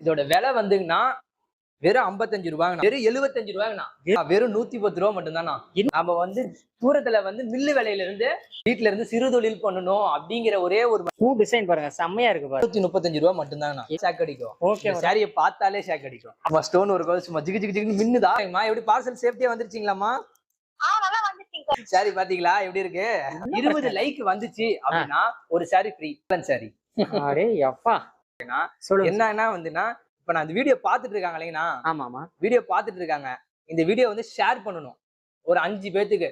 இதோட விலை வந்துங்கன்னா வெறும் 55 ரூபாங்கண்ணா. வெறும் 75 ரூபாங்கண்ணா. வெறும் 110 ரூபா மட்டும்தாண்ணா. நம்ம வந்து தூரத்துல வந்து மில்லு விலையில இருந்து வீட்டுல இருந்து சிறு தொழில் பண்ணணும் அப்படிங்கிற ஒரே ஒரு பூ டிசைன் பாருங்க, செம்மையா இருக்கு பாருங்க. 135 ரூபா மட்டும்தாங்கண்ணா. ஷாக் அடிக்கும். ஓகே, சாரியை பார்த்தாலே ஷாக் அடிக்கும். நம்ம ஸ்டோன் ஒரு சும்மா ஜிகு ஜிகு ஜிகு மின்னுதா. எப்படி பார்சல் சேஃப்டியா வந்துருச்சுங்களாமா? சாரி பாத்தீங்களா எப்படி இருக்கு? 20 லைக் வந்துச்சு அப்படின்னா ஒரு சாரி ஃப்ரீ. சாரி அரே அப்பா சொல்லுங்க. என்னன்னா வந்துன்னா இப்ப நான் இந்த வீடியோ பாத்துட்டு இருக்காங்க இல்லைங்கண்ணா. ஆமாமா, வீடியோ பாத்துட்டு இருக்காங்க. இந்த வீடியோ வந்து ஷேர் பண்ணணும். ஒரு 5 பேத்துக்கு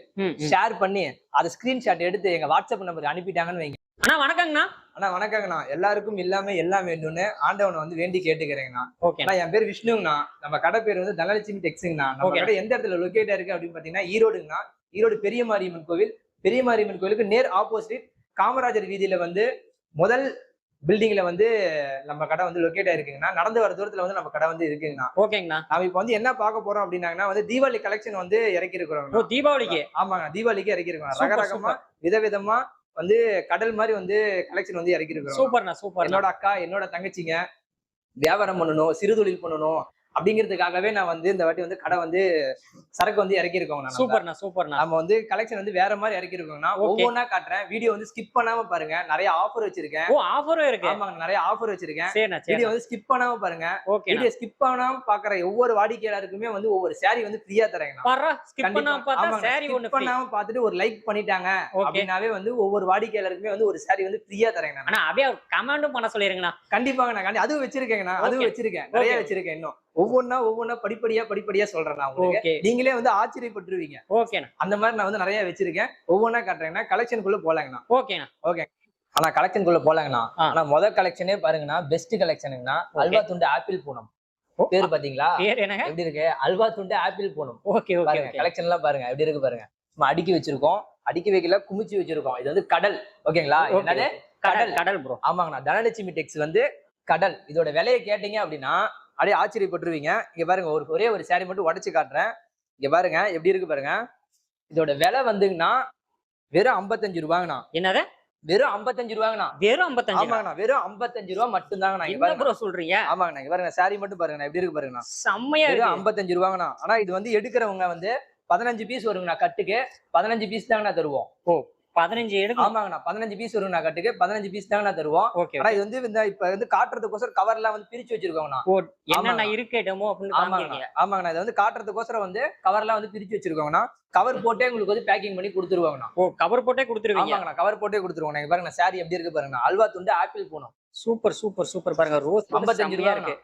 ஷேர் பண்ணி அதை ஸ்கிரீன்ஷாட் எடுத்து எங்க வாட்ஸ்அப் நம்பருக்கு அனுப்பிட்டாங்கன்னு வைங்க. அண்ணா வணக்கங்கண்ணா. அண்ணா வணக்கங்கண்ணா. எல்லாருக்கும் இல்லாம எல்லாம் வேண்டும்னு ஆண்டவனை வந்து வேண்டி கேட்டுக்கிறேங்கண்ணா. ஓகே, என் பேர் விஷ்ணுங்கண்ணா. நம்ம கடை பேர் வந்து தனலட்சுமி டெக்ஸுங்கண்ணா. நம்ம கடை எந்த இடத்துல லொகேட் இருக்கு அப்படின்னு பாத்தீங்கன்னா ஈரோடுங்கண்ணா. ஈரோடு பெரிய மாரியம்மன் கோவில். பெரிய மாரியம்மன் கோவிலுக்கு நேர் ஆப்போசிட் காமராஜர் வீதியில வந்து முதல் பில்டிங்ல வந்து நம்ம கடை வந்து லொகேட் ஆயிருக்குங்கண்ணா. நடந்து வர தூரத்துல வந்து நம்ம கடை வந்து இருக்குங்கண்ணா. ஓகேங்கண்ணா. நாம இப்ப வந்து என்ன பார்க்க போறோம் அப்படின்னாங்கன்னா வந்து தீபாவளி கலெக்ஷன் வந்து இறக்கி இருக்கிறோம். தீபாவளிக்கு? ஆமாங்க, தீபாவளிக்கு இறக்கி இருக்கோம். ரகரகமா விதவிதமா வந்து கடல் மாதிரி வந்து கலெக்ஷன் வந்து இறக்கி இருக்கிறோம். சூப்பர்ண்ணா, சூப்பர். என்னோட அக்கா, என்னோட தங்கச்சிங்க வியாபாரம் பண்ணணும், சிறு தொழில் பண்ணணும் அப்படிங்கிறதுக்காகவே நான் வந்து இந்த வாட்டி வந்து கடை வந்து சரக்கு வந்து இறக்கி இருக்கோங்க. சூப்பர்ண்ணா, சூப்பர்ண்ணா. நம்ம வந்து கலெக்ஷன் வந்து வேற மாதிரி இறக்கி இருக்கோம்னா ஒவ்வொன்னா காட்டுறேன். வீடியோ வந்து ஸ்கிப் பண்ணாம பாருங்க. நிறைய ஆஃபர் வச்சிருக்கேன். ஓ, ஆஃபரும் இருக்கு? ஆமாங்க, நிறைய ஆஃபர் வச்சிருக்கேன். சரிண்ணா, வீடியோ வந்து ஸ்கிப் பண்ணாம பாருங்க. வீடியோ ஸ்கிப் பண்ணாம பாக்குற ஒவ்வொரு வாடிக்கையாளருக்குமே வந்து ஒவ்வொரு சாரி வந்து ஃப்ரீயா தரேங்க. பாரா, ஸ்கிப் பண்ணாம பார்த்தா சாரி ஒன்னு பண்ணாம பார்த்துட்டு ஒரு லைக் பண்ணிட்டாங்க அப்படினாவே வந்து ஒவ்வொரு வாடிக்கையாளருக்குமே வந்து ஒரு சாரி வந்து ஃப்ரீயா தரேங்க. அண்ணா அப்படியே கமெண்டும் பண்ண சொல்லிருங்கண்ணா. கண்டிப்பாங்க, நான் அதுவும் வச்சிருக்கேங்கண்ணா. அதுவும் வச்சிருக்கேன், நிறைய வச்சிருக்கேன். இன்னும் ஒவ்வொன்னா படிப்படியா சொல்றேன் நான் உங்களுக்கு. நீங்களே வந்து ஆச்சரியப்பட்டுருவீங்க. ஓகேண்ணா. அந்த மாதிரி நான் வந்து நிறைய வச்சிருக்கேன். ஒவ்வொன்னா காட்டுறேன்னா கலெக்ஷனுக்குள்ள போலாங்கண்ணா. ஓகேண்ணா. ஓகே, ஆனா கலெக்ஷனுக்குள்ள போலாங்கண்ணா. ஆனா முதல் கலெக்ஷனே பாருங்கண்ணா, பெஸ்ட் கலெக்ஷனுங்கண்ணா. அல்வா துண்டு ஆப்பிள் பூனம். பேரு பாத்தீங்களா எப்படி இருக்கு? அல்வா துண்டு apple Poonam. Okay okay, collection எல்லாம் பாருங்க எப்படி இருக்கு பாருங்க. நம்ம அடுக்கி வச்சிருக்கோம், அடுக்கி வைக்கல, குமிச்சு வச்சிருக்கோம். இது வந்து கடல். ஓகேங்களா? என்னது? கடல். கடல் ப்ரோ. ஆமாங்கண்ணா, தனலட்சுமி டெக்ஸ் வந்து கடல். இதோட விலையை கேட்டீங்க அப்படின்னா அப்படியே ஆச்சரியப்பட்டுருவீங்க. இங்க பாருங்க, ஒரே ஒரு சாரி மட்டும் உடைச்சு காட்டுறேன். இங்க பாருங்க எப்படி இருக்கு பாருங்க. இதோட விலை வந்துங்கன்னா வெறும் 55 ரூபாங்கண்ணா. என்னது? வெறும் 55 ரூபாங்கண்ணா. வெறும் 55? ஆமாங்கண்ணா, வெறும் 55 ரூபா மட்டும்தாங்கண்ணா. என்ன ப்ரோ சொல்றீங்க? ஆமாங்கண்ணா, இங்க பாருங்க சாரி மட்டும் பாருங்கண்ணா எப்படி இருக்கு பாருங்கண்ணா. செம்மையா இருக்கு. 55 ரூபாங்கண்ணா. ஆனா இது வந்து எடுக்கிறவங்க வந்து 15 பீஸ் வருங்கண்ணா. கட்டுக்கு 15 பீஸ் தாங்கண்ணா தருவோம். ஓ, 15 எடுங்க. ஆமாங்கண்ணா, 15 பீஸ் வருங்கண்ணா. கட்டுக்கு 15 பீஸ் தாங்கண்ணா தருவோம். ஆனா இது வந்து இந்த இப்ப வந்து காட்டுறதுக்கோசரம் கவர் எல்லாம் வந்து பிரிச்சு வச்சிருக்கோங்கண்ணா. ஓ, என்னென்ன இருக்கு டெமோ அப்படின்னு காமிக்கிறீங்க. ஆமாங்கண்ணா, இது வந்து காட்டுறதுக்கோசரம் வந்து கவர் எல்லாம் வந்து பிரிச்சு வச்சிருக்கோங்கண்ணா. கவர் போட்டே உங்களுக்கு வந்து பேக்கிங் பண்ணி கொடுத்துருவாங்கண்ணா. ஓ, கவர் போட்டே கொடுத்துருவீங்க? ஆமாங்கண்ணா, கவர் போட்டே கொடுத்துருவாங்க. இங்க பாருங்க சாரி எப்படி இருக்கு பாருங்க. அல்வா துண்டு apple Poonam. Super super super. பாருங்க, ரோஸ் 55 ரூபா இருக்கு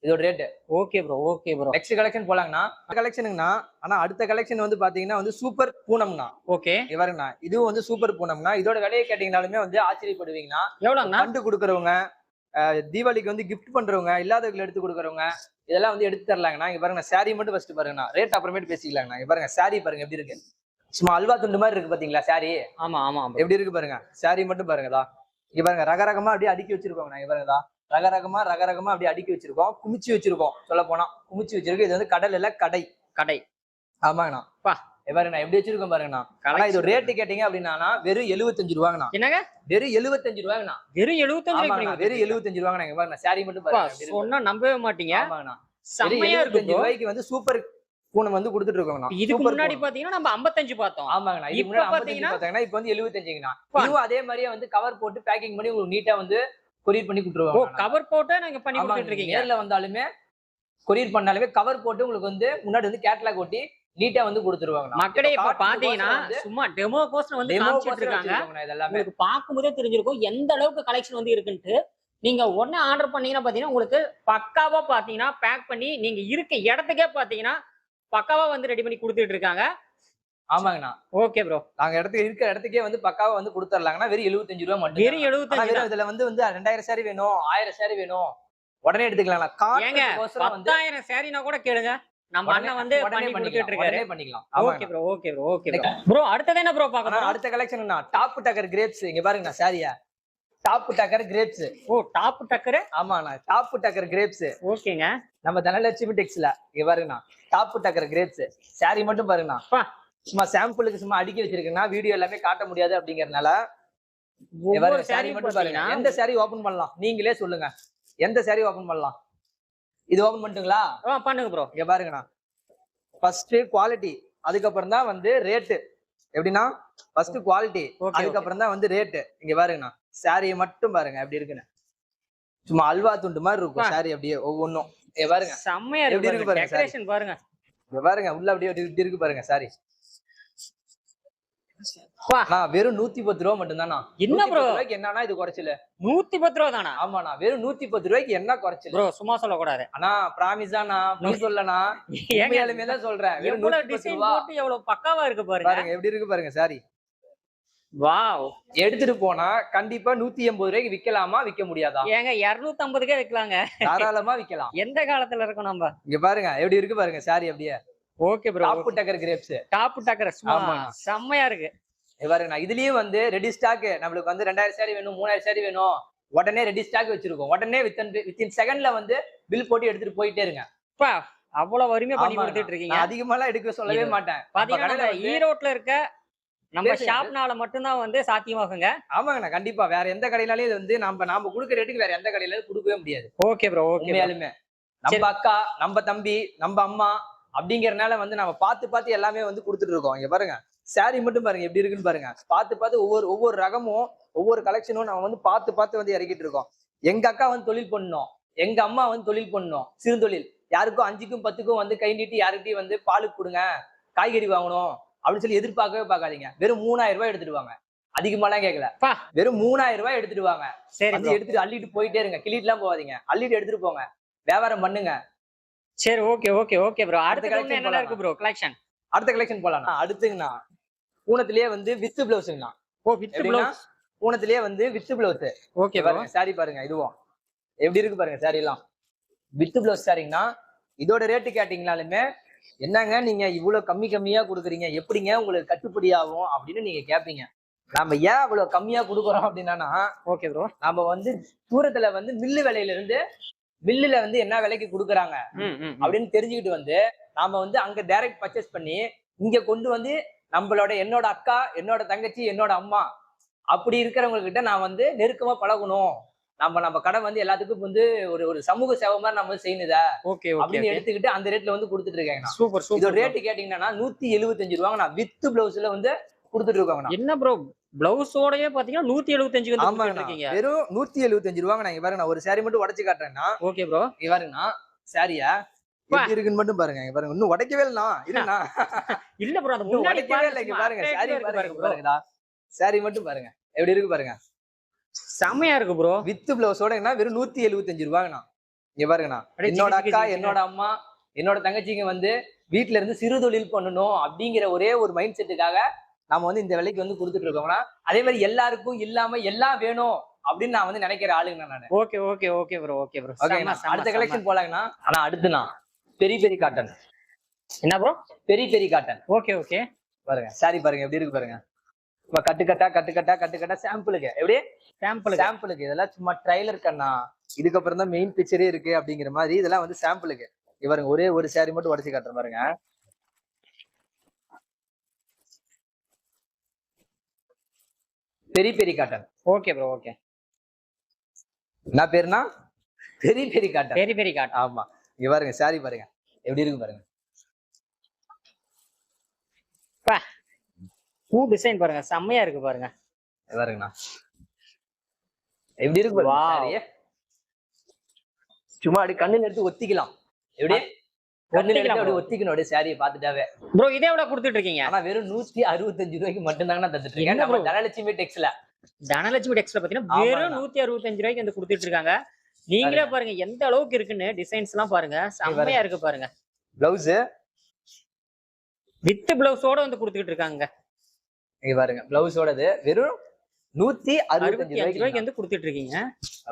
இதோட rate. Okay bro, okay bro. Next collection போலாங்கண்ணா. கலெக்ஷனுங்கண்ணா. ஆனா அடுத்த கலெக்ஷன் வந்து பாத்தீங்கன்னா வந்து சூப்பர் பூனம்ண்ணா. ஓகே, இங்க பாருங்கண்ணா, இதுவும் வந்து சூப்பர் பூனம்ண்ணா. இதோட விலையை கேட்டீங்கனாலுமே வந்து ஆச்சரியப்படுவீங்கண்ணா. எவ்வளவுண்ணா? ஃபண்டு கொடுக்குறவங்க, தீபாவளிக்கு வந்து கிஃப்ட் பண்றவங்க, இல்லாதவங்களை எடுத்து கொடுக்குறவங்க இதெல்லாம் வந்து எடுத்து தரலாங்கண்ணா. இங்க பாருங்க சாரி மட்டும் ஃபர்ஸ்ட் பாருங்கண்ணா, ரேட் அப்புறமேட்டு பேசிக்கலாங்கண்ணா. இங்க பாருங்க சாரி பாருங்க எப்படி இருக்கு. சும்மா அல்வா துண்டு மாதிரி இருக்கு பாத்தீங்களா சாரி? ஆமா ஆமா, எப்படி இருக்கு பாருங்க. சாரி மட்டும் பாருங்கதா. இங்க பாருங்க ரகரகமா அப்படியே அடுக்கி வச்சிருக்கோங்கண்ணா. இங்க பாருங்கதா, ரகரகமா அப்படியே அடுக்கி வச்சிருக்கோம், குமிச்சு வச்சிருக்கோம். சொல்ல போனா குமிச்சு வச்சிருக்கோம். இது வந்து கடல் இல்ல, கடை. கடை. ஆமாங்கண்ணா. பாருங்கண்ணா எப்படி வச்சிருக்கோம் பாருங்கண்ணா. ஆனா இது ரேட்டு கேட்டீங்க அப்படின்னா வெறும் 75 ரூபாங்கண்ணா. என்னங்க? வெறும் 75 ரூபாங்கண்ணா. வெறும் 75? வெறும் 75 ரூபாங்கண்ணா. இங்க பாருங்க சாரி மட்டும் பாருங்க. சொன்னா நம்பவே மாட்டீங்க. ஆமாங்கண்ணா, செம்மையா இருக்கு. 75 ரூபாய்க்கு வந்து சூப்பர் பூனம் வந்து கொடுத்துட்டு இருக்கோங்கண்ணா. இதுக்கு முன்னாடி பாத்தீங்கன்னா நம்ம 55 பார்த்தோம். ஆமாங்கண்ணா, இதுக்கு முன்னாடி 55 பார்த்தாங்கன்னா இப்போ வந்து 75ங்கண்ணா. இதுவும் அதே மாதிரியே வந்து கவர் போட்டு பேக்கிங் பண்ணி உங்களுக்கு நீட்டா வந்து கொரியர் பண்ணி கொடுத்துருவாங்க. ஓ, கவர் போட்டு நீங்க பண்ணி கொடுத்துட்டு இருக்கீங்க? நேர்ல வந்தாலுமே கொரியர் பண்ணாலுமே கவர் போட்டு உங்களுக்கு வந்து முன்னாடி வந்து கேட்டலாக் ஒட்டி நீட்டா வந்து கொடுத்துருவாங்க. மக்களே இப்ப பாத்தீங்கன்னா சும்மா டெமோ கோஸ்ட் வந்து காமிச்சிட்டு இருக்காங்க. உங்களுக்கு பாக்கும்போதே தெரிஞ்சிருக்கும் எந்த அளவுக்கு கலெக்ஷன் வந்து இருக்குன்னு. நீங்க ஒண்ணு ஆர்டர் பண்ணீங்கன்னா பாத்தீங்கன்னா உங்களுக்கு பக்காவா பாத்தீங்கன்னா பேக் பண்ணி நீங்க இருக்க இடத்துக்கே பாத்தீங்கன்னா பக்காவா வந்து ரெடி பண்ணி கொடுத்துட்டு இருக்காங்க. ஆமாங்கண்ணா. ஓகே ப்ரோ, நாங்க இருக்க இடத்துக்கே வந்து பக்காவா வந்து கொடுத்துடலாங்கண்ணா. வெறும் 75 ரூபா மட்டும். வெறும் 75? இதுல வந்து 2000 சாரி வேணும், 1000 சாரி வேணும், உடனே எடுத்துக்கலாம். 10,000 சாரினா கூட கேளுங்க, நம்ம அண்ணன் வந்து பண்ணி கொடுத்துட்டு இருக்காரு. பண்ணிக்கலாம். Okay bro, okay bro, okay bro. Bro அடுத்து என்ன ப்ரோ பார்க்கணும்? அடுத்த கலெக்ஷன்னா டாப் டக்கர் கிரேப்ஸ். இங்க பாருங்க சாரியா, டாப் டக்கர் கிரேப்ஸ். ஓ, டாப் டக்கர்? ஆமாண்ணா, டாப் டக்கர் கிரேப்ஸ். ஓகேங்க, நம்ம தனலட்சுமி டெக்ஸ்ல இங்க பாருங்கண்ணா டாப் டக்கர் கிரேப்ஸ். சாரி மட்டும் பாருங்கண்ணா. சும்மா சாம்பிளுக்கு சும்மா அடுக்கி வச்சிருக்கேன்னா வீடியோ எல்லாமே காட்ட முடியாது அப்படிங்கறதுனால சாரி மட்டும் பாருங்க. எந்த சாரி ஓபன் பண்ணலாம் நீங்களே சொல்லுங்க, எந்த சாரி ஓபன் பண்ணலாம்? இது ஓபன் பண்ணிட்டுங்களா? பண்ணுங்க ப்ரோ. இங்க பாருங்கண்ணா, ஃபர்ஸ்ட் குவாலிட்டி, அதுக்கப்புறம் தான் வந்து ரேட்டு. எப்படின்னா ஃபர்ஸ்ட் குவாலிட்டி, அதுக்கப்புறம் தான் வந்து ரேட்டு. இங்க பாருங்கண்ணா, சாரியை மட்டும் பாருங்க எப்படி இருக்குன்னு. சும்மா அல்வா துண்டு மாதிரி இருக்கும் சாரி, அப்படியே ஒவ்வொன்றும். இங்க பாருங்க செம்மையா எப்படி இருக்கு பாருங்க, டெக்கரேஷன் பாருங்க. இங்க பாருங்க உள்ள அப்படியே இப்படி இருக்கு பாருங்க சாரி. வெறும் 110 ரூபா மட்டும் தானா? என்ன ப்ரோ என்னன்னா இது குறைச்சல? 110 ரூபா தானா? ஆமாண்ணா, வெறும் 110 ரூபாய்க்கு என்ன குறைச்சல ப்ரோ? சும்மா சொல்லக்கூடாது அண்ணா, பிராமிஸாண்ணா, நீ சொல்லனா? உண்மையாலுமே தான் சொல்றேன். வெறும் 110 ரூபா. எவ்வளவு பக்காவா இருக்கு பாருங்க. பாருங்க எப்படி இருக்கு பாருங்க சாரி. வாவ். எடுத்துட்டு போனா கண்டிப்பா 180 ரூபாய்க்கு விக்கலாமா, விக்க முடியாதா? ஏங்க 250க்கே விக்கலாங்க. தாராளமா விக்கலாம். எந்த காலத்துல இருக்கோம் நம்ம? இங்க பாருங்க எப்படி இருக்கு பாருங்க சாரி அப்படியே. Okay bro. டாப் டக்கர் கிரேப்ஸ். டாப் டக்கர் செம்மையா இருக்கு. பாருங்க இதுலயும் வந்து ரெடி ஸ்டாக். நம்மளுக்கு வந்து 2000 சாரி வேணும், 3000 சாரி வேணும், உடனே ரெடி ஸ்டாக் வச்சிருக்கோம். உடனே வித்தின் செகண்ட்ல வந்து பில் போட்டு எடுத்துட்டு போயிட்டே இருங்க. அவ்வளவு வறுமையா பண்ணி கொடுத்துட்டு இருக்கீங்க. அதிகமாலாம் எடுக்க சொல்லவே மாட்டேன். பாத்தீங்கன்னா ஈரோட்ல இருக்க நம்ம ஷாப்னால மட்டும்தான் வந்து சாத்தியமாகுங்க. ஆமாங்கண்ணா, கண்டிப்பா வேற எந்த கடையினாலும் இது வந்து நாம கொடுக்குற ரேட்டுக்கு வேற எந்த கடையில கொடுக்கவே முடியாது. Okay bro. உண்மையாலுமே நம்ம அக்கா, நம்ம தம்பி, நம்ம அம்மா அப்படிங்கறனால வந்து நம்ம பார்த்து எல்லாமே வந்து கொடுத்துட்டு இருக்கோம். இங்க பாருங்க சாரி மட்டும் பாருங்க எப்படி இருக்குன்னு பாருங்க. பார்த்து ஒவ்வொரு ரகமும் ஒவ்வொரு கலெக்ஷனும் நம்ம வந்து பார்த்து வந்து இறக்கிட்டு இருக்கோம். எங்க அக்கா வந்து தொழில் பண்ணணும், எங்க அம்மா வந்து தொழில் பண்ணணும், சிறு தொழில். யாருக்கும் 5க்கும் 10க்கும் வந்து கை நீட்டி யாருக்கிட்டையும் வந்து பாலுக்கு கொடுங்க, காய்கறி வாங்கணும் அப்படின்னு சொல்லி எதிர்பார்க்கவே பார்க்காதீங்க. வெறும் 3000 ரூபாய் எடுத்துட்டு வாங்க. அதிகமாலாம் கேட்கல, வெறும் 3000 ரூபாய் எடுத்துட்டு வாங்க. வந்து எடுத்துட்டு அள்ளிட்டு போயிட்டே இருங்க, கிளிட்டு எல்லாம் போகாதீங்க, அள்ளிட்டு எடுத்துட்டு போங்க, வியாபாரம் பண்ணுங்க. சரி ஓகே ப்ரோ. அடுத்த கலெக்ஷன் என்ன இருக்கு ப்ரோ? கலெக்ஷன் அடுத்த கலெக்ஷன் போலாம். அடுத்துங்கண்ணா பூனத்திலேயே வந்து வித் பிளவுஸ்ங்கண்ணா. With blouse. பூனத்திலேயே வந்து வித் பிளவுஸ். ஓகே பாருங்க சாரி பாருங்க, இதுவும் எப்படி இருக்கு பாருங்க சாரி எல்லாம். வித் பிளவுஸ் சாரிங்கண்ணா. இதோட ரேட்டு கேட்டீங்கனாலுமே என்னங்க நீங்க இவ்வளவு கம்மியா கொடுக்குறீங்க, எப்படிங்க உங்களுக்கு கட்டுப்படி ஆகும் அப்படின்னு நீங்க கேட்பீங்க. நம்ம ஏன் அவ்வளவு கம்மியா கொடுக்குறோம் அப்படின்னா, ஓகே ப்ரோ, நம்ம வந்து தூரத்துல வந்து மில்லு விலையில இருந்து மில்லுல வந்து என்ன விலைக்கு கொடுக்குறாங்க அப்படின்னு தெரிஞ்சுக்கிட்டு வந்து நாம வந்து அங்க டைரக்ட் பர்ச்சேஸ் பண்ணி இங்க கொண்டு வந்து என்னோட அக்கா, என்னோட தங்கச்சி, என்னோட அம்மா அப்படி இருக்கிறவங்க கிட்ட நான் வந்து நெருக்கமா பழகணும். நம்ம கடை வந்து எல்லாத்துக்கும் வந்து ஒரு சமூக சேவை மாதிரி நம்ம செய்யணுதா அப்படின்னு எடுத்துக்கிட்டு அந்த ரேட்ல வந்து கொடுத்துட்டு இருக்காங்க. சூப்பர். இதோட ரேட்டு கேட்டீங்கன்னா 175 ரூபாங்க. நான் வித் பிளவுஸ்ல வந்து கொடுத்துட்டு இருக்காங்க. என்ன ப்ரோ பிளவுஸோடயே பாத்தீங்கன்னா 175 வந்து வெறும் 175 ரூபாங்க. நான் இங்க பாருங்க, நான் ஒரு சாரி மட்டும் உடைச்சு காட்டுறேன்னா. ஓகே ப்ரோ, இங்க பாருங்கண்ணா சாரியா எப்படி இருக்குன்னு மட்டும் பாருங்க. இங்க பாருங்க, இன்னும் உடைக்கவே இல்லைண்ணா. இல்லண்ணா இல்ல ப்ரோ, அது உடைக்கவே இல்லை. இங்க பாருங்க சாரி பாருங்க, சாரி மட்டும் பாருங்க எப்படி இருக்கு பாருங்க. செமையா இருக்கு ப்ரோ. வித் பிளவுஸோட என்ன வெறும் 175 ரூபாங்கண்ணா. இங்க பாருங்கண்ணா, என்னோட அக்கா, என்னோட அம்மா, என்னோட தங்கச்சிங்க வந்து வீட்டுல இருந்து சிறு தொழில் பண்ணணும் அப்படிங்கிற ஒரே ஒரு மைண்ட் செட்டுக்காக நம்ம வந்து இந்த விலைக்கு வந்து கொடுத்துட்டு இருக்கோம்னா, அதே மாதிரி எல்லாருக்கும் இல்லாம எல்லாம் வேணும் அப்படின்னு நான் வந்து நினைக்கிற ஆளுங்க நானு. Okay bro. அடுத்த கலெக்ஷன் போலாங்கண்ணா. ஆனா அடுத்துண்ணா பெரி காட்டன். என்ன ப்ரோ? பெரி காட்டன். ஓகே பாருங்க சாரி பாருங்க எப்படி இருக்கு பாருங்க. கட்டு சாம்பிளுக்கு எப்படி சாம்பிளுக்கு இதெல்லாம் சும்மா ட்ரைலர் கண்ணா. இதுக்கப்புறம் தான் மெயின் பிக்சரே இருக்கு அப்படிங்கிற மாதிரி இதெல்லாம் வந்து சாம்பிளுக்கு. இவருங்க ஒரே ஒரு சாரி மட்டும் உடச்சு காட்டுற பாருங்க. பெரி காட்டன். Okay bro. ஓகே, என்ன பேருனா? பெரி காட்டன். ஆமா, இங்க பாருங்க சாரி பாருங்க எப்படி இருக்கு பாருங்க. பூ டிசைன் பாருங்க, செம்மையா இருக்கு பாருங்க. பாருங்கண்ணா எப்படி இருக்கு பாருங்க. சும்மா அப்படி கண்ணுல எடுத்து ஒத்திக்கலாம். எப்படி கண்ணுல எடுத்து அப்படி ஒத்திக்கணும் அப்படியே சாரியை பார்த்துட்டாவே. ப்ரோ இதே எவ்வளவு கொடுத்துட்டு இருக்கீங்க? ஆனா வெறும் 165 ரூபாய்க்கு மட்டும் தாங்க தந்துட்டு இருக்கேன். நம்ம தனலட்சுமி டெக்ஸ்ல பாத்தீங்கன்னா வெறும் 165 ரூபாய்க்கு வந்து கொடுத்துட்டு இருக்காங்க. நீங்களே பாருங்க எந்த அளவுக்கு இருக்குன்னு. டிசைன்ஸ் எல்லாம் பாருங்க, செம்மையா இருக்கு பாருங்க. பிளவுஸ் வித் பிளவுஸோட வந்து கொடுத்துட்டு இருக்காங்க. இங்க பாருங்க பிளவுஸோடது வெறும் 165 ரூபாய்க்கு வந்து கொடுத்துட்டு இருக்கீங்க.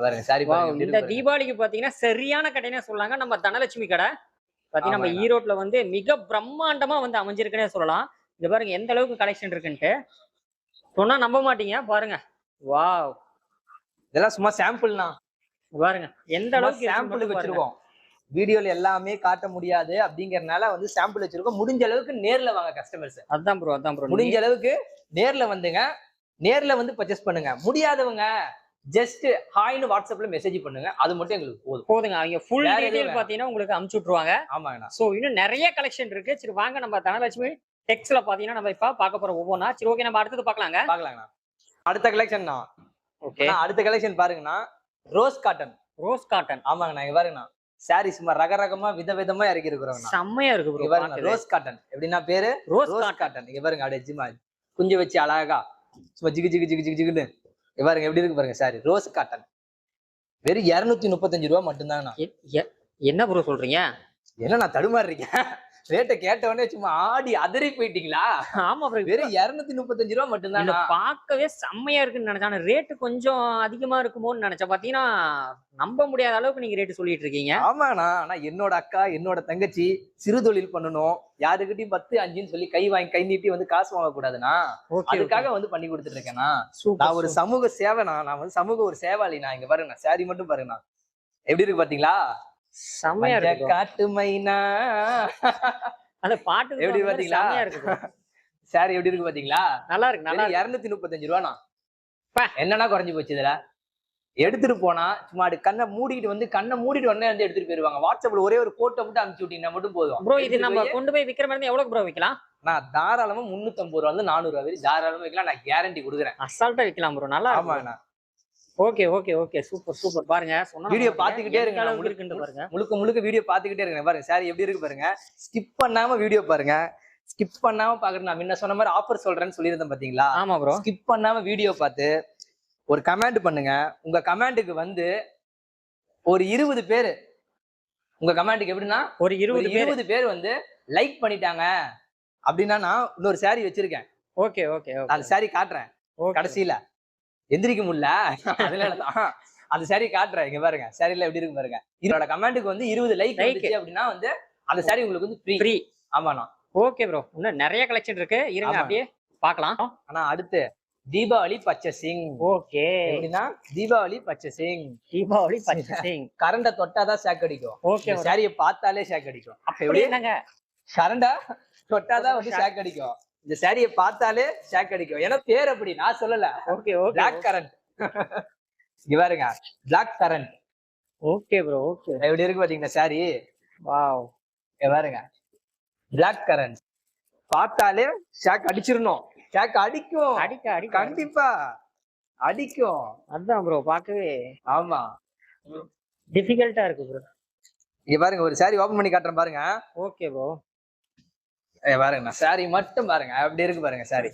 பாருங்க சாரி பாருங்க. இந்த தீபாவளிக்கு பாத்தீங்கன்னா சரியான கடைனே சொல்லாங்க. நம்ம தனலட்சுமி கடை பாத்தீங்கன்னா நம்ம ஈரோட்ல வந்து மிக பிரம்மாண்டமா வந்து அமைஞ்சிருக்குன்னே சொல்லலாம். இங்க பாருங்க எந்த அளவுக்கு கலெக்ஷன் இருக்குன்ட்டு சொன்னா நம்ப மாட்டீங்க. பாருங்க வாவ், இதெல்லாம் சும்மா சாம்பிள்னா. பாருங்க எந்த அளவுக்கு சாம்பிளுக்கு வச்சிருக்கோம். வீடியோல எல்லாமே காட்ட முடியாது அப்படிங்கறதுனால வந்து சாம்பிள் வச்சிருக்கோம். முடிஞ்ச அளவுக்கு நேர்ல வாங்க கஸ்டமர்ஸ். அதான் ப்ரோ. முடிஞ்ச அளவுக்கு நேர்ல வந்துங்க, நேர்ல வந்து பர்ச்சேஸ் பண்ணுங்க. முடியாதவங்க ஜஸ்ட் ஹாய்னு வாட்ஸ்அப்ல மெசேஜ் பண்ணுங்க, அது மட்டும் எங்களுக்கு போதும். போதுங்க. அவங்க ஃபுல் வேற எதுவும் டீடைல் வேணாம். பாத்தீங்கன்னா உங்களுக்கு அனுப்பிச்சு விட்டுருவாங்க. ஆமாங்கண்ணா. சோ இன்னும் நிறைய கலெக்ஷன் இருக்கு. சரி வாங்க நம்ம தனலட்சுமி டெக்ஸ்ல பாத்தீங்கன்னா நம்ம இப்ப பார்க்க போற ஒவ்வொன்னா. சரி ஓகே நம்ம அடுத்தது பார்க்கலாங்க. பார்க்கலாங்கண்ணா. அடுத்த கலெக்ஷன்ண்ணா. ஓகே. அடுத்த கலெக்ஷன் பாருங்கண்ணா, ரோஸ் காட்டன். Rose cotton. ஆமாங்கண்ணா, இங்க பாருங்கண்ணா. சாரி சும்மா ரகரகமா விதவிதமா இறக்கி இருக்கிறோம். செம்மையா இருக்கு ப்ரோ. பாருங்க ரோஸ் காட்டன். எப்படின்னா பேரு ரோஸ் காட்டன். இங்க பாருங்க அப்படியே ஜிமா குஞ்சு வச்சு அழகா சும்மா ஜிகு ஜிகு ஜிகு ஜிகு ஜிகுன்னு இங்க பாருங்க எப்படி இருக்கு பாருங்க. சாரி ரோஸ் காட்டன் வெறும் 235 ரூபா மட்டும்தாங்கண்ணா. என்ன ப்ரோ சொல்றீங்க? என்ன நான் தடுமாறுறீங்க? ரேட்டை கேட்ட உடனே சும்மா ஆடி அதறி போயிட்டீங்களா? ஆமா ப்ரோ. வெறும் 235 ரூபா மட்டும்தான். பார்க்கவே செம்மையா இருக்குன்னு நினைச்சேன். ரேட்டு கொஞ்சம் அதிகமா இருக்குமோன்னு நினைச்சேன். பாத்தீங்கன்னா நம்ப முடியாத அளவுக்கு நீங்க ரேட்டு சொல்லிட்டு இருக்கீங்க. ஆமாண்ணா. ஆனா என்னோட அக்கா என்னோட தங்கச்சி சிறு தொழில் பண்ணணும், யாருக்கிட்டையும் 10 5ன்னு சொல்லி கை நீட்டி வந்து காசு வாங்க கூடாதுண்ணா. அதுக்காக வந்து பண்ணி கொடுத்துட்டு இருக்கேன்னா. நான் ஒரு சமூக சேவைண்ணா. நான் வந்து சமூக ஒரு சேவாளிண்ணா. இங்க பாருங்க சாரி மட்டும் பாருங்கண்ணா எப்படி இருக்கு பாத்தீங்களா? செம்மையா இருக்கு. காட்டு மைனா அந்த பாட்டு எப்படி பாத்தீங்களா? சாரி எப்படி இருக்கு பாத்தீங்களா? நல்லா இருக்கு. நல்லா 235 ரூபாண்ணா. என்னன்னா குறைஞ்சு போச்சு இதுல. எடுத்துட்டு போனா சும்மா கண்ணை மூடிட்டு உடனே வந்து எடுத்துட்டு போயிருவாங்க. வாட்ஸ்அப்ல ஒரே ஒரு போட்டோ மட்டும் அனுப்பிச்சு விட்டீங்கன்னா மட்டும் போதும். ப்ரோ இது நம்ம கொண்டு போய் விக்கிற மாதிரி எவ்வளவு ப்ரோ விக்கலாம்? நான் தாராளமா 350 ரூபா வந்து 400 ரூபா வரை தாராளமா விக்கலாம். நான் கேரண்டி கொடுக்குறேன். அசால்ட்டா விக்கலாம் ப்ரோ. நல்லா ஆமாண்ணா. Okay okay okay super super. பாருங்க வீடியோ பாத்துக்கிட்டே இருங்க. பாருங்க முழுக்க வீடியோ பாத்துக்கிட்டே இருங்க. பாருங்க சாரி எப்படி இருக்கு பாருங்க. ஸ்கிப் பண்ணாம வீடியோ பாருங்க. ஸ்கிப் பண்ணாம பாக்குறேன். நான் முன்ன சொன்ன மாதிரி ஆஃபர் சொல்றேன்னு சொல்லியிருந்தேன் பாத்தீங்களா? ஆமா ப்ரோ. ஸ்கிப் பண்ணாம வீடியோ பார்த்து ஒரு கமெண்ட் பண்ணுங்க. உங்க கமெண்ட்டுக்கு வந்து ஒரு 20 பேர் உங்க கமெண்ட்டுக்கு எப்படின்னா ஒரு 20 பேர் வந்து லைக் பண்ணிட்டாங்க அப்படின்னா நான் இன்னொரு சாரி வச்சிருக்கேன். ஓகே ஓகே அந்த சாரி காட்டுறேன் கடைசியில. எந்திரிக்க முடியல அதனாலதான் அந்த சாரி காட்டுறேன். இங்க பாருங்க சாரில எப்படி இருக்கு பாருங்க. இதோட கமெண்ட்டுக்கு வந்து 20 லைக் அப்படின்னா வந்து அந்த சாரி உங்களுக்கு வந்து ஃப்ரீ. ஆமாண்ணா. Okay bro. இன்னும் நிறைய கலெக்ஷன் இருக்கு. இருங்க அப்படியே பார்க்கலாம். ஆனா அடுத்து தீபாவளி பர்ச்சேசிங். ஓகே. எப்படின்னா தீபாவளி பர்ச்சேசிங். கரண்ட தொட்டாதான் ஷாக் அடிக்கும். ஓகே. சாரியை பார்த்தாலே ஷாக் அடிக்கும். எப்படி என்னங்க? கரண்டா தொட்டாதான் வந்து ஷாக் அடிக்கும். இந்த சாரியை பார்த்தாலே ஷாக் அடிக்கும். ஏன்னா பேர் அப்படி, நான் சொல்லல. Okay okay. Black current. இங்க பாருங்க black current. Okay bro. Okay. எப்படி இருக்கு பாத்தீங்கன்னா சாரி. வாவ். இங்க பாருங்க பிளாக் கரண்ட். பார்த்தாலே ஷாக் அடிச்சிரணும். ஷாக் அடிக்கும். அடிக்க கண்டிப்பா அடிக்கும். அதான் ப்ரோ பார்க்கவே. ஆமா டிஃபிகல்ட்டா இருக்கு ப்ரோ. இங்க பாருங்க ஒரு சாரி ஓபன் பண்ணி காட்டுறேன் பாருங்க. Okay bro. பாருங்க சாரி மட்டும் பாருங்க அப்படி இருக்கு பாருங்க சாரி.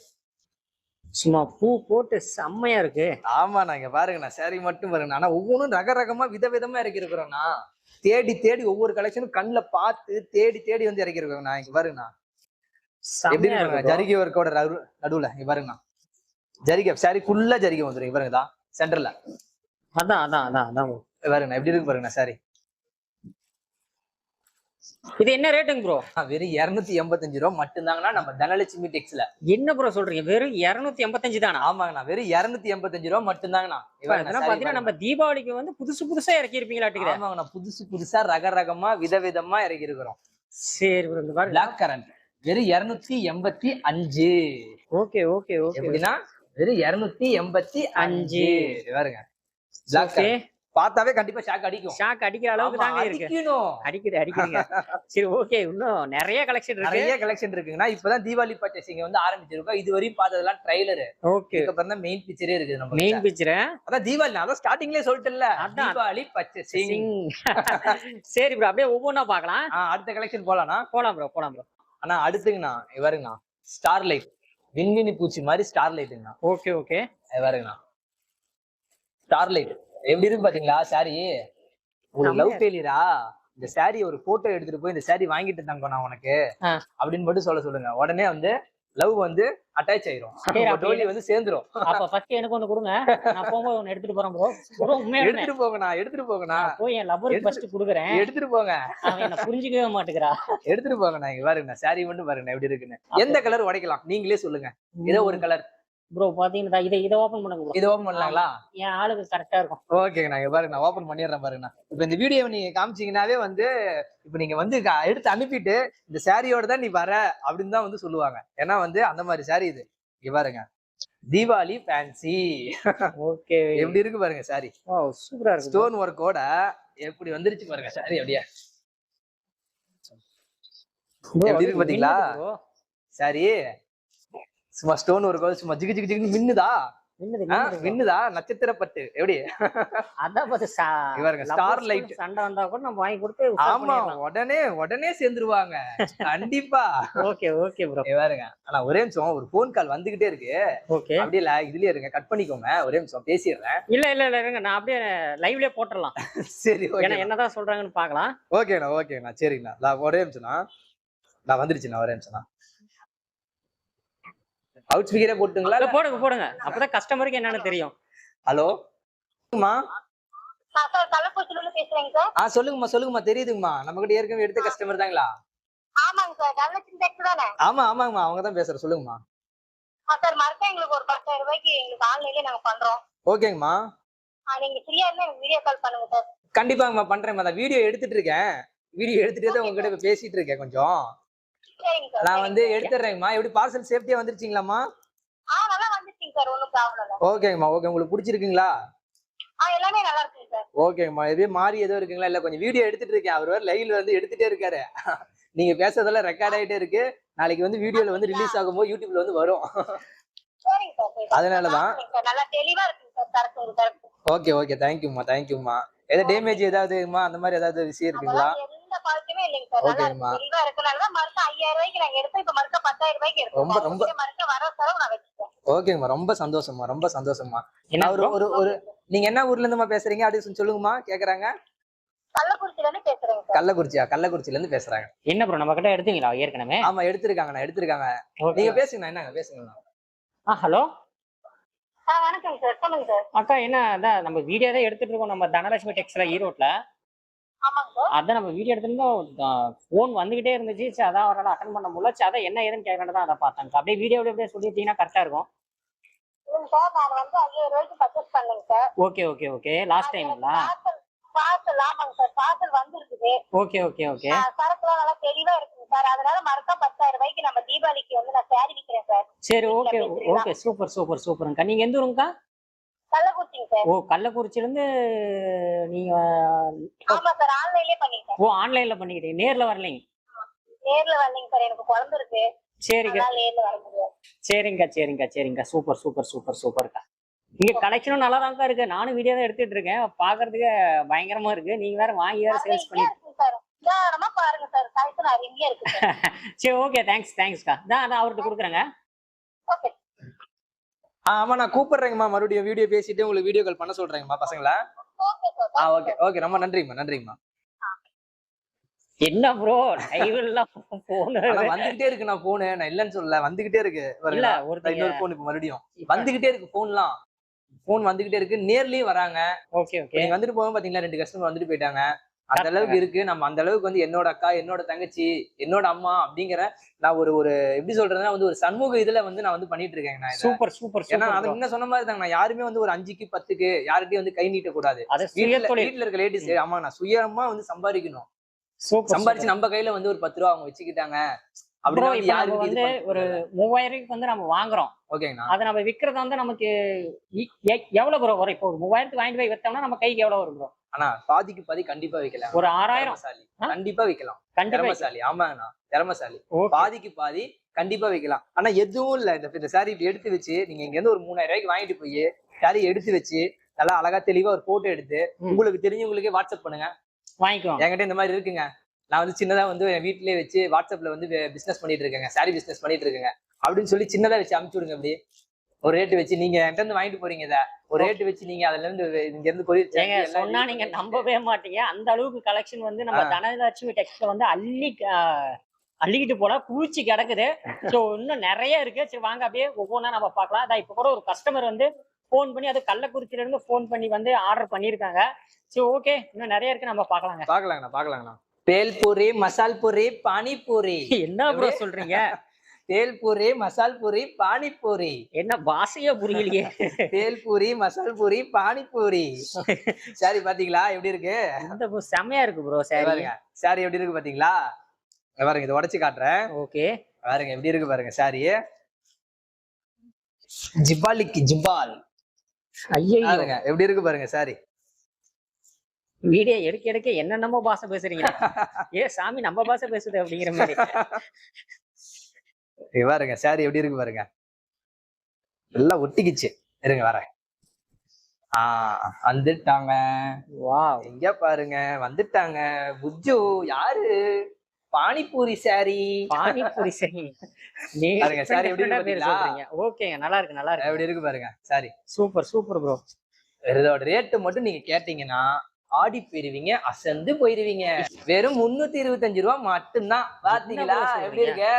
சும்மா பூ போட்டு செம்மையா இருக்கு. ஆமா நான் இங்க பாருங்கண்ணா சாரி மட்டும் பாருங்க. ஆனா ஒவ்வொன்றும் ரகரகமா விதவிதமா இறக்கி இருக்கிறோம்னா. தேடி ஒவ்வொரு கலெக்ஷனும் கண்ணுல பார்த்து தேடி வந்து இறக்கி இருக்கிறோம்ண்ணா. இங்க பாருங்கண்ணா எப்படி இருக்கு ஜரிகை ஒர்க்கோட நடுவுல. இங்க பாருங்கண்ணா ஜரிகை சாரி ஃபுல்லா ஜரிகை வந்துடும். இங்க பாருங்க தான் சென்டர்ல. அதான் பாருங்கண்ணா எப்படி இருக்கு பாருங்கண்ணா சாரி. இது என்ன ரேட்டுங்க ப்ரோ? வெறும் 285 ரூபா மட்டும்தாங்கண்ணா நம்ம தனலட்சுமி டெக்ஸ்ல. என்ன ப்ரோ சொல்றீங்க? வெறும் 285 தானா? ஆமாங்கண்ணா வெறும் 285 ரூபா மட்டும்தாங்கண்ணா. பாத்தீங்கன்னா நம்ம தீபாவளிக்கு வந்து புதுசா இறக்கி இருப்பீங்களா? ஆமாங்கண்ணா புதுசா ரகரகமா விதவிதமா இறக்கி இருக்கிறோம். சரி ப்ரோ. இந்த பாருங்க பிளாக் கரண்ட் வெறும் 285. Okay okay okay. எப்படின்னா வெறும் 285 பாருங்க. பிளாக் கரண்ட் பார்த்தாவே கண்டிப்பா ஷாக் அடிக்கும். ஷாக் அடிக்கிற அளவுக்கு தாங்க இருக்கு. அடிக்குங்க. சரி ஓகே. இன்னும் நிறைய கலெக்ஷன் இருக்குங்கண்ணா. இப்பதான் தீபாவளி பர்ச்சேசிங் வந்து ஆரம்பிச்சிருக்கோம். இது வரையும் பார்த்ததெல்லாம் ட்ரைலர். ஓகே. இதுக்கப்புறம் தான் மெயின் பிக்சரே இருக்குது. நம்ம மெயின் பிக்சர் அதான் தீபாவளி. நான் ஸ்டார்டிங்லயே சொல்லிட்டேன்ல தீபாவளி பர்ச்சேசிங். சரி ப்ரோ அப்படியே ஒவ்வொன்றா பார்க்கலாம். அடுத்த கலெக்ஷன் போலாம்னா போலாம் ப்ரோ. ஆனா அடுத்துங்கண்ணா இவருங்கண்ணா ஸ்டார் லைட். விண்மினி பூச்சி மாதிரி ஸ்டார் லைட்டுங்கண்ணா. Okay okay. இவருங்கண்ணா ஸ்டார் லைட் எப்படி இருக்கு பாத்தீங்களா சாரி. ஒரு லவ் ஃபெயிலியரா இந்த சாரி ஒரு போட்டோ எடுத்துட்டு போய் இந்த சாரி வாங்கிட்டு தாங்க நான் உனக்கு அப்படின்னு மட்டும் சொல்லுங்க. உடனே வந்து லவ் வந்து அட்டாச் ஆயிரும். டோலி வந்து சேர்ந்துரும். அப்ப ஃபர்ஸ்ட் எனக்கு ஒன்னு கொடுங்க. நான் போகும்போது ஒன்னு எடுத்துட்டு போறேன் ப்ரோ. எடுத்துட்டு போங்கண்ணா. போய் என் லவருக்கு ஃபர்ஸ்ட் குடுக்குறேன். எடுத்துட்டு போங்க. அவன் என்ன புரிஞ்சிக்கவே மாட்டேங்கிறா. எடுத்துட்டு போங்கண்ணா. இங்க பாருங்க சாரி மட்டும் பாருங்க எப்படி இருக்குன்னு. எந்த கலர் உடைக்கலாம் நீங்களே சொல்லுங்க. ஏதோ ஒரு கலர் ப்ரோ பாத்தீங்கன்னா இதை ஓபன் பண்ணுங்க ப்ரோ. இதை ஓபன் பண்ணலாங்களா? என் ஆளுக்கு கரெக்டா இருக்கும். ஓகேங்க. நான் பாருங்க நான் ஓபன் பண்ணிடுறேன் பாருங்க. இப்ப இந்த வீடியோ நீங்க காமிச்சீங்கன்னாவே வந்து இப்ப நீங்க வந்து எடுத்து அனுப்பிட்டு இந்த சாரியோட தான் நீ வர அப்படின்னு தான் வந்து சொல்லுவாங்க. ஏன்னா வந்து அந்த மாதிரி சாரி இது. இங்க பாருங்க தீபாவளி ஃபேன்சி. ஓகே. எப்படி இருக்கு பாருங்க சாரி. சூப்பரா இருக்கு. ஸ்டோன் ஒர்க்கோட எப்படி வந்துருச்சு பாருங்க சாரி. அப்படியே எப்படி இருக்கு பாத்தீங்களா சாரி. சும்மா ஸ்டோன் ஒர்க்கோட சும்மா ஜிகு ஜிகு ஜிகு மின்னுதா. மின்னுதா நட்சத்திர பட்டு எப்படி அதான் பார்த்து ஸ்டார் லைட் சண்டை வந்தா கூட நம்ம வாங்கி கொடுத்து. ஆமா உடனே சேர்ந்துருவாங்க கண்டிப்பா. Okay okay bro. பாருங்க ஆனா ஒரே நிமிஷம் ஒரு போன் கால் வந்துகிட்டே இருக்கு. ஓகே அப்படியே இதுலயே இருங்க கட் பண்ணிக்கோங்க. ஒரே நிமிஷம் பேசிடுறேன். இல்ல இருங்க நான் அப்படியே லைவ்லயே போட்டுடலாம். சரி ஏன்னா என்னதான் சொல்றாங்கன்னு பாக்கலாம். ஓகேண்ணா சரிங்கண்ணா. ஒரே நிமிஷம்ண்ணா நான் வந்துருச்சுண்ணா. ஒரே நிமிஷம்ண்ணா அவுட் ஸ்பீக்கரே போட்டுங்களா? போடுங்க அப்பதான் கஸ்டமருக்கு என்னன்னு தெரியும். ஹலோ மா. சார் கள்ளக்குறிச்சில இருந்து பேசுறேங்க சார். சொல்லுங்கம்மா தெரியுதுங்கம்மா. நம்ம கிட்ட ஏற்கனவே எடுத்த கஸ்டமர் தாங்களா? ஆமாங்க சார். தனலட்சுமி டெக்ஸ் தானே? ஆமாங்கம்மா அவங்க தான் பேசுறேன். சொல்லுங்கம்மா. சார் மறக்க எங்களுக்கு ஒரு 10,000 ரூபாய்க்கு எங்களுக்கு ஆன்லைன்லயே நாங்க பண்றோம். ஓகேங்கம்மா. நீங்க ஃப்ரீயா இருந்தா எனக்கு வீடியோ கால் பண்ணுங்க சார். கண்டிப்பாங்கம்மா பண்றேன்மா. நான் வீடியோ எடுத்துட்டு இருக்கேன். வீடியோ எடுத்துட்டே தான் உங்ககிட்ட பேசிட்டு இருக்கேன். கொஞ்சம் நான் வந்து எடுத்துறேங்கம்மா. எப்படி பார்சல் சேஃப்டியா வந்துருச்சுங்களாம்மா? நல்லா வந்துருச்சுங்க சார். ஒண்ணும் ப்ராப்ளம் இல்ல. ஓகேங்கம்மா. உங்களுக்கு பிடிச்சிருக்குங்களா? எல்லாமே நல்லா இருக்குங்க சார். ஓகேங்கம்மா. எதுவே மாறி ஏதோ இருக்குங்களா? இல்ல கொஞ்சம் வீடியோ எடுத்துட்டு இருக்கேன். அவர் வேற லைவ்ல வந்து எடுத்துட்டே இருக்காரு. நீங்க பேசுறதெல்லாம் ரெக்கார்ட் ஆயிட்டே இருக்கு. நாளைக்கு வந்து வீடியோல வந்து ரிலீஸ் ஆகும்போது யூடியூப்ல வந்து வரும். சரிங்க சார். அதனாலதான் நல்லா தெளிவா இருக்குங்க சார். கரெக்ட். ஓகே தேங்க்யூம்மா. ஏதாவது டேமேஜ் ஏதாவதுமா அந்த மாதிரி ஏதாவது விஷயம் இருக்குங்களா? எந்த ஃபால்ட்டுமே இல்லைங்க சார். நல்லா தெளிவா இருக்கனால மறுக்க 5,000 ரூபாய்க்கு நாங்க எடுத்தோம். இப்ப மறுக்க 10,000 ரூபாய்க்கு எடுத்தோம். ரொம்ப மறுக்க வர செலவு நான் வச்சுட்டேன். ஓகேங்கம்மா. ரொம்ப சந்தோஷம்மா. ஒரு நீங்க என்ன ஊர்ல இருந்துமா பேசுறீங்க? அப்படி சொல்லுங்கம்மா. கேக்குறாங்க. கள்ளக்குறிச்சில இருந்து பேசுறேங்க சார். கள்ளக்குறிச்சில இருந்து பேசுறாங்க. என்ன ப்ரோ நம்ம கிட்ட எடுத்தீங்களா ஏற்கனவே? ஆமா எடுத்திருக்காங்க. நீங்க பேசுங்க. என்னங்க பேசுங்க. ஹலோ வணக்கம் சார். சொல்லுங்க சார். அக்கா என்ன அதான் நம்ம வீடியோ தான் எடுத்துட்டு இருக்கோம். நம்ம தனலட்சுமி டெக்ஸ்ல ஈரோட்ல. ஆமாங்க சார். அதான் நம்ம வீடியோ எடுத்திருந்தோம். போன் வந்துகிட்டே இருந்துச்சு. சரி அதான் அவரால் அட்டன் பண்ண முடியல. அதான் என்ன ஏதுன்னு கேட்கறது தான் அதை பார்த்தாங்க. அப்படியே வீடியோவில் அப்படியே சொல்லிட்டீங்கன்னா கரெக்டா இருக்கும். சார் நான் வந்து 5,000 ரூபாய்க்கு பர்ச்சேஸ் பண்ணேங்க சார். ஓகே லாஸ்ட் டைம்ங்களா? பார்சல் ஆமாங்க சார். பார்சல் வந்துருக்குது. ஓகே சரக்குலாம் நல்லா தெளிவா இருக்குங்க சார். அதனால மறக்க 10,000 ரூபாய்க்கு நம்ம தீபாவளிக்கு வந்து நான் சாரி விக்கிறேன் சார். சரி ஓகே சூப்பர்ங்கக்கா. நீங்க எந்த ஊருங்கக்கா? கள்ளக்குறிச்சிங்க சார். கள்ளக்குறிச்சில இருந்து நீங்க? ஆமா சார். ஆன்லைன்லயே பண்ணிட்டேன். ஆன்லைன்ல பண்ணிக்கிட்டீங்க. நேர்ல வரலைங்க? நேர்ல வரலைங்க சார். எனக்கு குழந்தை இருக்கு. சரிங்க. நேர்ல வர முடியாது. சரிங்கக்கா. சூப்பர்க்கா. இங்க கலெக்ஷனும் நல்லா தான் இருக்கு. நானும் வீடியோ தான் எடுத்துட்டு இருக்கேன். பாக்குறதுக்கு பயங்கரமா இருக்கு. நீங்க வேற வாங்கி வேற சேல்ஸ் பண்ணிட்டு சார். தாராளமா பாருங்க சார். கலெக்ஷன் நிறைய இருக்கு சார். சரி ஓகே தேங்க்ஸ்க்கா. நான் அவர்கிட்ட கொடுக்குறேங்க. ஓகே. ஆமா நான் கூப்பிடுறேங்கம்மா. மறுபடியும் வீடியோ பேசிட்டு உங்களுக்கு வீடியோ கால் பண்ண சொல்றேங்கம்மா பசங்களா. ஓகே ரொம்ப நன்றிங்கம்மா. என்ன ப்ரோ லைவ்ல போன் வந்துகிட்டே இருக்கு. நான் போன் நான் இல்லன்னு சொல்லல. வந்துகிட்டே இருக்கு. இன்னொரு போன் இப்ப மறுபடியும் வந்துகிட்டே இருக்கு. போன் வந்துகிட்டே இருக்கு. நேர்லயும் வராங்க. ஓகே நீங்க வந்துட்டு போக பாத்தீங்களா 2 கஸ்டமர் வந்துட்டு போயிட்டாங்க. அந்த அளவுக்கு இருக்கு. நம்ம அந்த அளவுக்கு வந்து என்னோட அக்கா, என்னோட தங்கச்சி, என்னோட அம்மா அப்படிங்கிற நான் ஒரு எப்படி சொல்றதுன்னா வந்து ஒரு சண்முக இதுல வந்து நான் வந்து பண்ணிட்டு இருக்கேன். சூப்பர். ஏன்னா அது என்ன சொன்ன மாதிரி தாங்க. நான் யாருமே வந்து ஒரு 5க்கு 10க்கு யார்கிட்டயும் வந்து கை நீட்ட கூடாது. வீட்டுல இருக்க லேடிஸ் ஆமா நான் சுயமா வந்து சம்பாதிக்கணும். சம்பாதிச்சு நம்ம கையில வந்து ஒரு 10 ரூபா அவங்க வச்சுக்கிட்டாங்க அப்படின்னா வந்து ஒரு 3000 வந்து நம்ம வாங்குறோம். ஓகேங்கண்ணா. அதை நம்ம விக்கிறதா வந்து நமக்கு எவ்வளவு ப்ரோ வரும்? இப்போ 3000 வாங்கிட்டு போய் வித்தோம்னா நம்ம கைக்கு எவ்வளவு வரும் ப்ரோ? ஆனா பாதிக்கு பாதி கண்டிப்பா வைக்கலாம். ஒரு 6000 கண்டிப்பா வைக்கலாம். திறமசாலி. ஆமாங்கண்ணா திறமசாலி. பாதிக்கு பாதி கண்டிப்பா வைக்கலாம். ஆனா எதுவும் இல்ல. இந்த சாரி எடுத்து வச்சு நீங்க இங்க இருந்து ஒரு 3000 ரூபாய்க்கு வாங்கிட்டு போய் சாரி எடுத்து வச்சு நல்லா அழகா தெளிவா ஒரு போட்டோ எடுத்து உங்களுக்கு தெரிஞ்சவங்களுக்கே வாட்ஸ்அப் பண்ணுங்க. வாங்கிக்கோ. என்கிட்ட இந்த மாதிரி இருக்குங்க. நான் வந்து சின்னதா வந்து என் வீட்லயே வச்சு வாட்ஸ்அப்ல வந்து பிசினஸ் பண்ணிட்டு இருக்கேங்க. சாரி பிசினஸ் பண்ணிட்டு இருக்கேங்க அப்படின்னு சொல்லி சின்னதா வச்சு அனுப்பிச்சு விடுங்க. அப்படி ஒரு ரேட்டு வச்சு நீங்க என்கிட்ட இருந்து வாங்கிட்டு போறீங்க. ஒரு ரேட்டு வச்சு நீங்க அதுல இருந்து இங்க இருந்து கொரியர் சொன்னா நீங்க நம்பவே மாட்டீங்க. அந்த அளவுக்கு கலெக்ஷன் வந்து நம்ம தனலட்சுமி டெக்ஸ்ல வந்து அள்ளிக்கிட்டு போனா பூச்சி கிடக்குது. சோ இன்னும் நிறைய இருக்கு. சரி வாங்க அப்படியே ஒவ்வொன்றா நம்ம பார்க்கலாம். அதான் இப்ப கூட ஒரு கஸ்டமர் வந்து போன் பண்ணி அது கள்ளக்குறிச்சியில இருந்து போன் பண்ணி வந்து ஆர்டர் பண்ணிருக்காங்க. சரி ஓகே இன்னும் நிறைய இருக்கு. நம்ம பாக்கலாங்கண்ணா. பேல்பூரி, மசால் பூரி, பானிபூரி. என்ன ப்ரோ சொல்றீங்க? பேல்பூரி, மசால் பூரி, பானிபூரி. என்ன பாஷையா புரியலையே? பேல்பூரி, மசால் பூரி, பானிபூரி. சரி பாத்தீங்களா எப்படி இருக்கு? இந்த செமையா இருக்கு ப்ரோ. சாரி எப்படி இருக்கு பாத்தீங்களா? பாருங்க இதை உடைச்சு காட்டுறேன். ஓகே பாருங்க எப்படி இருக்கு பாருங்க சாரி. ஜிபாலிக்கு ஜிபால். ஐயோ பாருங்க எப்படி இருக்கு பாருங்க சாரி. வீடியோ எடுக்க எடுக்க என்னென்னமோ பாஷை பேசுறீங்க. ஏ சாமி நம்ம பாஷை பேசுது அப்படிங்கிற மாதிரி. பாருங்க சாரி எப்படி இருக்கு பாருங்க. எல்லாம் ஒட்டிக்கிச்சு. இருங்க வரேன். வந்துட்டாங்க. வாவ், எங்க பாருங்க வந்துட்டாங்க. புஜ்ஜு யாரு? பானிபூரி சாரி. பானிபூரி சரி. பாருங்க சாரி எப்படி இருக்கு பாத்தீங்களா? ஓகேங்க, நல்லா இருக்கு நல்லா இருக்கு. எப்படி இருக்கு பாருங்க சாரி. Super super bro. இதோட ரேட்டு மட்டும் நீங்க கேட்டீங்கன்னா ஆடி போயிருவீங்க, அசந்து போயிருவீங்க. வெறும் 325 ரூபாய் மட்டும்தான். பாத்தீங்களா எப்படி இருக்கு?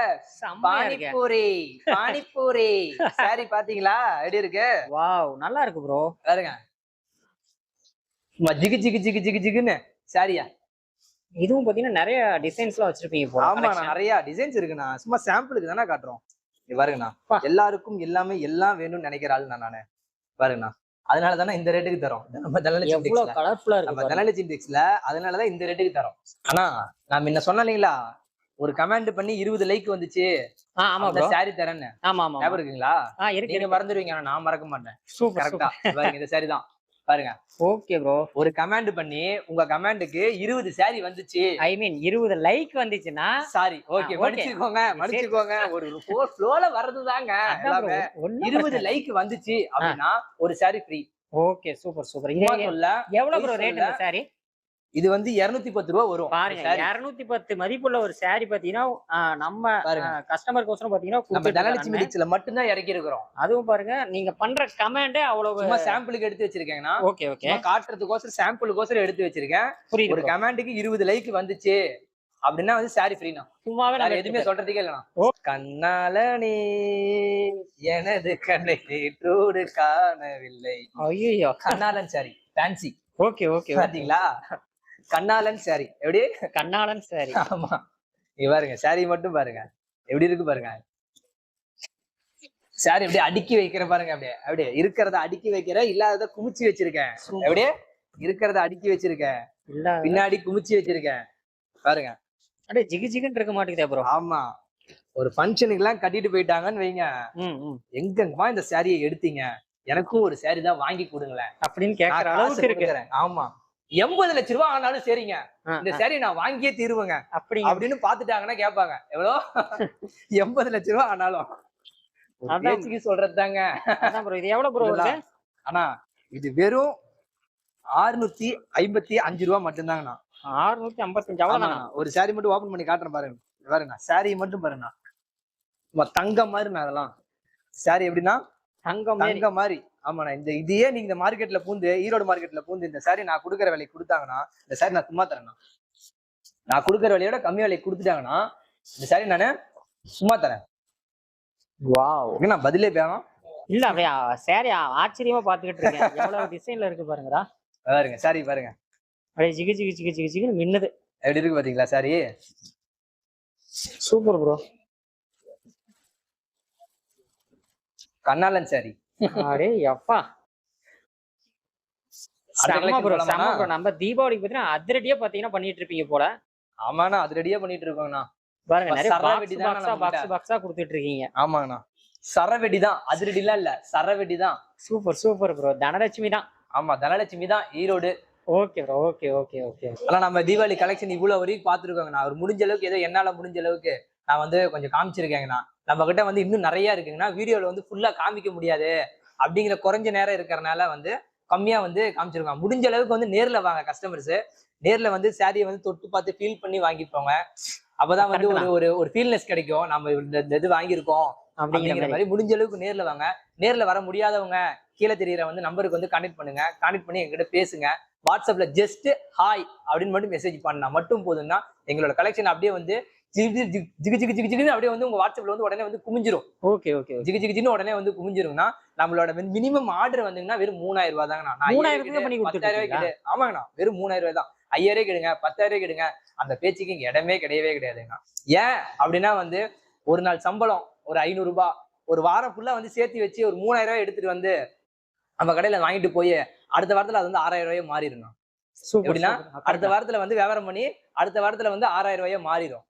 பானிபூரி பானிபூரி சாரி பாத்தீங்களா எப்படி இருக்கு? வாவ், நல்லா இருக்கு ப்ரோ. பாருங்க ஜிகு ஜிகு ஜிகு ஜிகு ஜிகுன்னு சாரியா. இதுவும் பாத்தீங்கன்னா நிறைய டிசைன்ஸ்லாம் வச்சிருப்பீங்க போல. ஆமா, நிறைய டிசைன்ஸ் இருக்குண்ணா. சும்மா சாம்பிளுக்கு தானே காட்டுறோம். பாருங்கண்ணா, எல்லாருக்கும் எல்லாமே எல்லாம் வேணும்னு நினைக்கிற ஆளு நானு. பாருங்கண்ணா, அதனால தானே இந்த ரேட்டுக்கு தரோம். நம்ம தனலட்சுமி கலர்ஃபுல்லா இருக்கு. நம்ம தனலட்சுமி டெக்ஸ்ல அதனாலதான் இந்த ரேட்டுக்கு தரோம். ஆனா நான் முன்ன சொன்னேன் இல்லைங்களா, ஒரு கமெண்ட் பண்ணி 20 லைக் வந்துச்சு. ஆமா ப்ரோ, சாரி தரேன்னு. ஆமா ஆமா, ஞாபகம் இருக்குங்களா? நீங்க மறந்துடுவீங்க, ஆனா நான் மறக்க மாட்டேன். சூப்பர் கரெக்டா. பாருங்க இந்த சாரி தான் பாருங்க. ஓகே ப்ரோ, ஒரு கமெண்ட் பண்ணி உங்க கமெண்ட்க்கு 20 சாரி வந்துச்சு. ஐ மீன் 20 லைக் வந்துச்சுன்னா சாரி ஓகே, மன்னிச்சுக்கோங்க மன்னிச்சுக்கோங்க. ஒரு ஃப்ளோல வரதுதாங்க எல்லாமே. 20 லைக் வந்துச்சு அப்படின்னா ஒரு sorry free. Okay super super. எவ்வளவு ப்ரோ ரேட் இந்த சாரி? இது வந்து 210 ரூபாய் வரும். பாருங்க 210 மதிப்புள்ள ஒரு சாரி பாத்தீங்கன்னா நம்ம கஸ்டமருக்கு பாத்தீங்கன்னா நம்ம தனலட்சுமி டெக்ஸ்ல மட்டும் தான் இறக்கி இருக்கிறோம். அதுவும் பாருங்க நீங்க பண்ற கமெண்டே அவ்வளவு. சும்மா சாம்பிளுக்கு எடுத்து வச்சிருக்கேன்னா. ஓகே ஓகே, காட்டுறதுக்கோசரம் சாம்பிளுக்கோசரம் எடுத்து வச்சிருக்கேன். ஒரு கமெண்ட்க்கு 20 லைக் வந்துச்சு அப்படின்னா வந்து சாரி ஃப்ரீனா. சும்மாவே நான் எதுவுமே சொல்றதுக்கே இல்லைனா. கண்ணாலனே எனது கண்ணை தேற்றோடு காணவில்லை. ஐயோ, கண்ணாலன் சாரி ஃபேன்சி. ஓகே ஓகே, பாத்தீங்களா? கண்ணாலன் சாரி எப்படி? கண்ணாலன் சாரி. ஆமா, இங்க பாருங்க சாரி மட்டும் பாருங்க எப்படி இருக்கு பாருங்க. சாரி அப்படியே அடுக்கி வைக்கிற பாருங்க. அப்படியே அப்படியே இருக்கிறத அடுக்கி வைக்கிற, இல்லாதத குமிச்சு வச்சிருக்கேன். அப்படியே இருக்கிறத அடுக்கி வச்சிருக்கேன், பின்னாடி குமிச்சு வச்சிருக்கேன். பாருங்க அப்படியே ஜிகு ஜிகுன்னு இருக்க மாட்டேங்குதே ப்ரோ. ஆமா, ஒரு ஃபங்க்ஷனுக்கு எல்லாம் கட்டிட்டு போயிட்டாங்கன்னு வைங்க, எங்கம்மா இந்த சாரியை எடுத்தீங்க, எனக்கும் ஒரு சாரி தான் வாங்கி கொடுங்களேன் அப்படின்னு கேக்குற அளவுக்கு இருக்கு. ஆமா, 80 லட்சம் ரூபாய் ஆனாலும் சரிங்க, இந்த சாரி நான் வாங்கியே தீருவேங்க அப்படின்னு பாத்துட்டாங்கன்னா கேட்பாங்க. எவ்வளோ? 80 லட்சம் ரூபாய் ஆனாலும் சொல்றதுதாங்க. இது எவ்வளவு ப்ரோ? ஆனா இது வெறும் 655 ரூபாய் மட்டும்தாங்கண்ணா. 655 அவ்வளவுதான். ஒரு சாரி மட்டும் ஓபன் பண்ணி காட்டுறேன் பாருங்க. பாருங்க சாரி மட்டும் பாருங்க. தங்கம் மாதிரி அதெல்லாம் சாரி எப்படின்னா தங்கம் மாதிரி. ஆமாண்ணா, இதையே நீங்க இந்த மார்க்கெட்ல பூந்து, ஈரோடு மார்க்கெட்ல பூந்து இந்த சாரி நான் கொடுக்குற விலைக்கு கொடுத்தாங்கன்னா, இந்த சாரி நான் சும்மா தரேன். நான் கொடுக்குற விலையோட கம்மி விலைக்கு கொடுத்துட்டாங்கன்னா இந்த சாரி நானு சும்மா தரேன். வாவ், நான் பதிலே பேணும் இல்ல. அப்படியே சாரி ஆச்சரியமா பாத்துக்கிட்டு இருக்கேன். எவ்வளவு டிசைன்ல இருக்கு பாருங்கடா. பாருங்க சாரி பாருங்க, அப்படியே ஜிகு ஜிகு ஜிகு ஜிகு ஜிகு மின்னுது. எப்படி இருக்கு பாத்தீங்களா சாரி? Super bro. கண்ணாலன் சாரி. அடே அப்பா, நம்ம தீபாவளிக்கு பாத்தீங்கன்னா அதிரடியா பாத்தீங்கன்னா பண்ணிட்டு இருப்பீங்க போல. ஆமாண்ணா, அதிரடியா பண்ணிட்டு இருக்கோங்கண்ணா. பாருங்க நிறைய பாக்ஸா கொடுத்துட்டு இருக்கீங்க. ஆமாங்கண்ணா, சரவெடி தான், அதிரடி எல்லாம் இல்ல, சரவெடி தான். Super super bro. தனலட்சுமி தான். ஆமா, தனலட்சுமி தான், Erode. Okay bro, okay okay okay. ஆனா நம்ம தீபாவளி கலெக்ஷன் இவ்வளவு வரைக்கும் பாத்துருக்கோங்க. நான் ஒரு முடிஞ்ச அளவுக்கு ஏதோ என்னால முடிஞ்ச அளவுக்கு நான் வந்து கொஞ்சம் காமிச்சிருக்கேங்கண்ணா. நம்ம கிட்ட வந்து இன்னும் நிறைய இருக்குங்கன்னா வீடியோல வந்து ஃபுல்லா காமிக்க முடியாது அப்படிங்கிற குறைஞ்ச நேரம் இருக்கிறனால வந்து கம்மியா வந்து காமிச்சிருக்கோம். முடிஞ்ச அளவுக்கு வந்து நேர்ல வாங்க கஸ்டமர்ஸ். நேர்ல வந்து சாரியை வந்து தொட்டு பார்த்து ஃபீல் பண்ணி வாங்கிப்போங்க. அப்பதான் வந்து ஒரு ஒரு ஃபீல்னஸ் கிடைக்கும். நம்ம இந்த இது வாங்கியிருக்கோம் அப்படிங்கிற மாதிரி. முடிஞ்ச அளவுக்கு நேர்ல வாங்க. நேர்ல வர முடியாதவங்க கீழே தெரியுற வந்து நம்பருக்கு வந்து கான்டெக்ட் பண்ணுங்க. கான்டெக்ட் பண்ணி எங்ககிட்ட பேசுங்க. வாட்ஸ்அப்ல ஜஸ்ட் ஹாய் அப்படின்னு மட்டும் மெசேஜ் பண்ணா மட்டும் போதும்னா எங்களோட கலெக்ஷன் அப்படியே வந்து ஜிகு ஜிகு ஜிகு ஜிகு ஜிகு அப்படியே வந்து உங்க வாட்ஸ்அப்ல வந்து உடனே வந்து குமிஞ்சிரும். ஓகே ஓகே, ஜிகு ஜிகு ஜின்னு உடனே வந்து குமிஞ்சிரும்னா நம்மளோட மினிமம் ஆர்டர் வந்தீங்கன்னா வெறும் 3000 ரூபாய் தாங்கண்ணா. 10,000 ரூபாய் கேடு. ஆமாங்கண்ணா, வெறும் 3000 ரூபாய் தான். 5000 கேடுங்க, 10,000 கேடுங்க, அந்த பேச்சுக்கு இங்க இடமே கிடையவே கிடையாதுங்கண்ணா. ஏன் அப்படின்னா வந்து ஒரு நாள் சம்பளம் ஒரு 500 ரூபாய், ஒரு வாரம் ஃபுல்லா வந்து சேர்த்து வச்சு ஒரு 3000 ரூபாய் எடுத்துட்டு வந்து நம்ம கடையில வாங்கிட்டு போய் அடுத்த வாரத்துல அது வந்து 6000 ரூபாய் மாறிடணும். எப்படின்னா அடுத்த வாரத்துல வந்து வியாபாரம் பண்ணி அடுத்த வாரத்துல வந்து 6000 ரூபாய் மாறிடும்.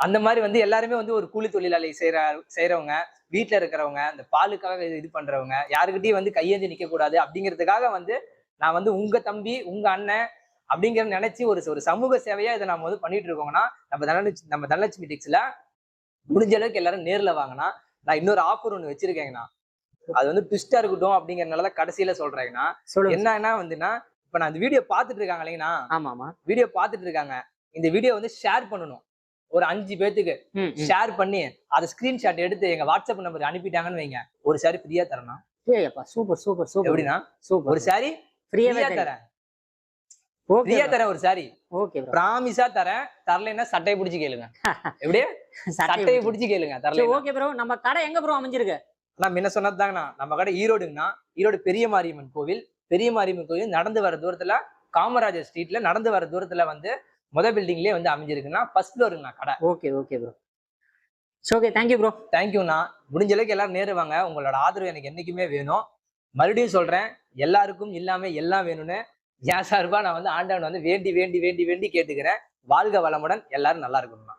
அந்த மாதிரி வந்து எல்லாருமே வந்து ஒரு கூலி தொழிலாளி செய்யறவங்க, வீட்டுல இருக்கிறவங்க, இந்த பாலுக்காக இது பண்றவங்க, யாருக்கிட்டையும் வந்து கையேந்தி நிக்க கூடாது அப்படிங்கிறதுக்காக வந்து நான் வந்து உங்க தம்பி, உங்க அண்ணன் அப்படிங்கிற நினைச்சு ஒரு சமூக சேவையா இதை நம்ம வந்து பண்ணிட்டு இருக்கோங்கன்னா நம்ம தனலட்சுமி டெக்ஸ்ல முடிஞ்ச அளவுக்கு எல்லாரும் நேர்ல வாங்கினா நான் இன்னொரு ஆஃபர் ஒண்ணு வச்சிருக்கேங்கண்ணா. அது வந்து ட்விஸ்டா இருக்கட்டும் அப்படிங்கறதுனால கடைசியில சொல்றேங்கண்ணா. என்னன்னா வந்துன்னா இப்ப நான் இந்த வீடியோ பாத்துட்டு இருக்காங்க இல்லைங்கண்ணா, ஆமாமா வீடியோ பாத்துட்டு இருக்காங்க, இந்த வீடியோ வந்து ஷேர் பண்ணணும். ஒரு 5 பேத்துக்கு ஷேர் பண்ணி அதை ஸ்கிரீன்ஷாட் எடுத்து எங்க வாட்ஸ்அப் நம்பர் அனுப்பிட்டாங்கன்னு வைங்க, ஒரு சாரி ஃப்ரீயா தரணும். Super super super. எப்படின்னா சூப்பர். ஒரு சாரி ஃப்ரீயா தரேன். ஃப்ரீயா தரேன் ஒரு சாரி. Okay bro. பிராமிஸா தரேன். தரலைன்னா சட்டையை பிடிச்சி கேளுங்க. எப்படி? சட்டையை பிடிச்சி கேளுங்க. தரல. Okay bro. நம்ம கடை எங்க ப்ரோ அமைஞ்சிருக்கு? நான் முன்ன சொன்னதுதாங்கண்ணா, நம்ம கடை ஈரோடுங்கண்ணா. ஈரோடு பெரிய மாரியம்மன் கோவில். பெரிய மாரியம்மன் கோவில் நடந்து வர தூரத்துல காமராஜர் ஸ்ட்ரீட்ல நடந்து வர தூரத்துல வந்து பில்டிங்லயே வந்து அமைஞ்சிருக்குன்னா ஃபர்ஸ்ட் ஃப்ளோருங்கண்ணா கடை. Okay okay bro. Okay, thank you bro. தேங்க்யூண்ணா. முடிஞ்ச அளவுக்கு எல்லாரும் நேரு வாங்க. உங்களோட ஆதரவு எனக்கு என்னைக்குமே வேணும். மறுபடியும் சொல்றேன், எல்லாருக்கும் இல்லாம எல்லாம் வேணும்னு என் சார்பா நான் வந்து ஆண்டவன் வந்து வேண்டி வேண்டி வேண்டி வேண்டி கேட்டுக்கிறேன். வாழ்க வளமுடன். எல்லாரும் நல்லா இருக்கணும்ண்ணா.